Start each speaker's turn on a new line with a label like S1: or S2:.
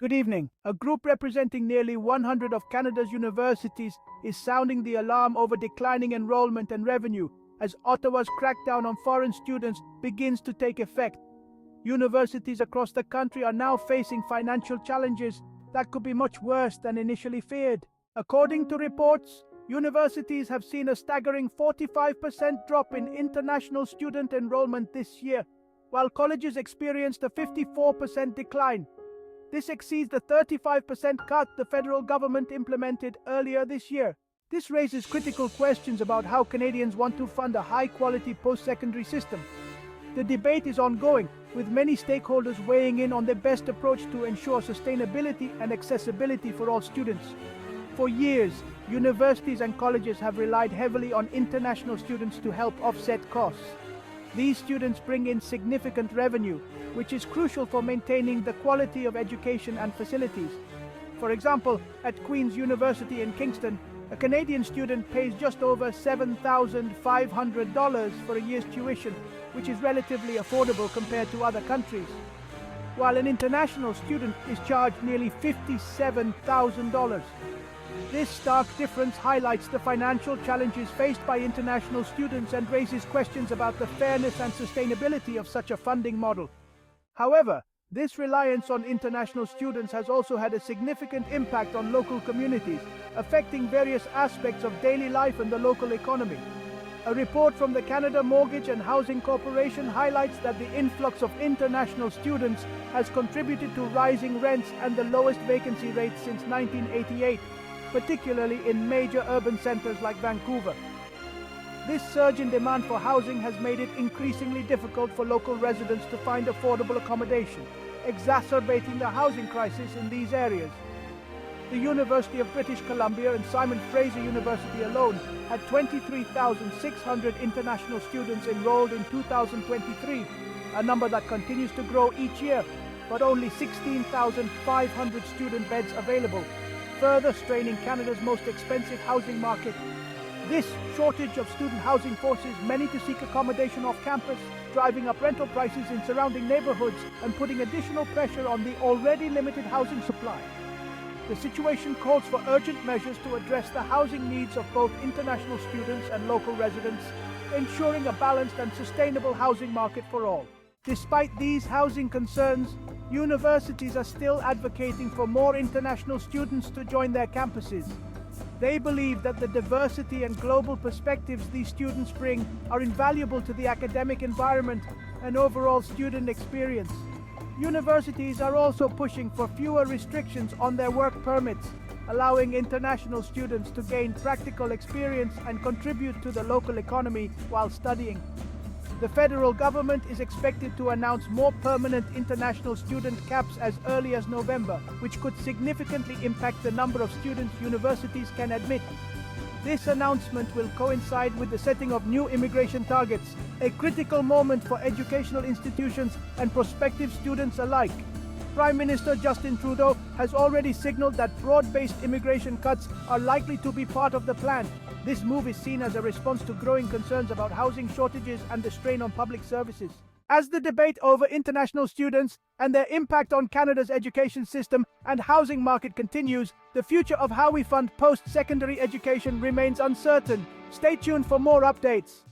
S1: Good evening. A group representing nearly 100 of Canada's universities is sounding the alarm over declining enrollment and revenue as Ottawa's crackdown on foreign students begins to take effect. Universities across the country are now facing financial challenges that could be much worse than initially feared. According to reports, universities have seen a staggering 45% drop in international student enrollment this year, while colleges experienced a 54% decline. This exceeds the 35% cut the federal government implemented earlier this year. This raises critical questions about how Canadians want to fund a high-quality post-secondary system. The debate is ongoing, with many stakeholders weighing in on the best approach to ensure sustainability and accessibility for all students. For years, universities and colleges have relied heavily on international students to help offset costs. These students bring in significant revenue, which is crucial for maintaining the quality of education and facilities. For example, at Queen's University in Kingston, a Canadian student pays just over $7,500 for a year's tuition, which is relatively affordable compared to other countries, while an international student is charged nearly $57,000. This stark difference highlights the financial challenges faced by international students and raises questions about the fairness and sustainability of such a funding model. However, this reliance on international students has also had a significant impact on local communities, affecting various aspects of daily life and the local economy. A report from the Canada Mortgage and Housing Corporation highlights that the influx of international students has contributed to rising rents and the lowest vacancy rates since 1988, particularly in major urban centres like Vancouver. This surge in demand for housing has made it increasingly difficult for local residents to find affordable accommodation, exacerbating the housing crisis in these areas. The University of British Columbia and Simon Fraser University alone had 23,600 international students enrolled in 2023, a number that continues to grow each year, but only 16,500 student beds available, further straining Canada's most expensive housing market. This shortage of student housing forces many to seek accommodation off campus, driving up rental prices in surrounding neighbourhoods and putting additional pressure on the already limited housing supply. The situation calls for urgent measures to address the housing needs of both international students and local residents, ensuring a balanced and sustainable housing market for all. Despite these housing concerns, universities are still advocating for more international students to join their campuses. They believe that the diversity and global perspectives these students bring are invaluable to the academic environment and overall student experience. Universities are also pushing for fewer restrictions on their work permits, allowing international students to gain practical experience and contribute to the local economy while studying. The federal government is expected to announce more permanent international student caps as early as November, which could significantly impact the number of students universities can admit. This announcement will coincide with the setting of new immigration targets, a critical moment for educational institutions and prospective students alike. Prime Minister Justin Trudeau has already signaled that broad-based immigration cuts are likely to be part of the plan. This move is seen as a response to growing concerns about housing shortages and the strain on public services. As the debate over international students and their impact on Canada's education system and housing market continues, the future of how we fund post-secondary education remains uncertain. Stay tuned for more updates.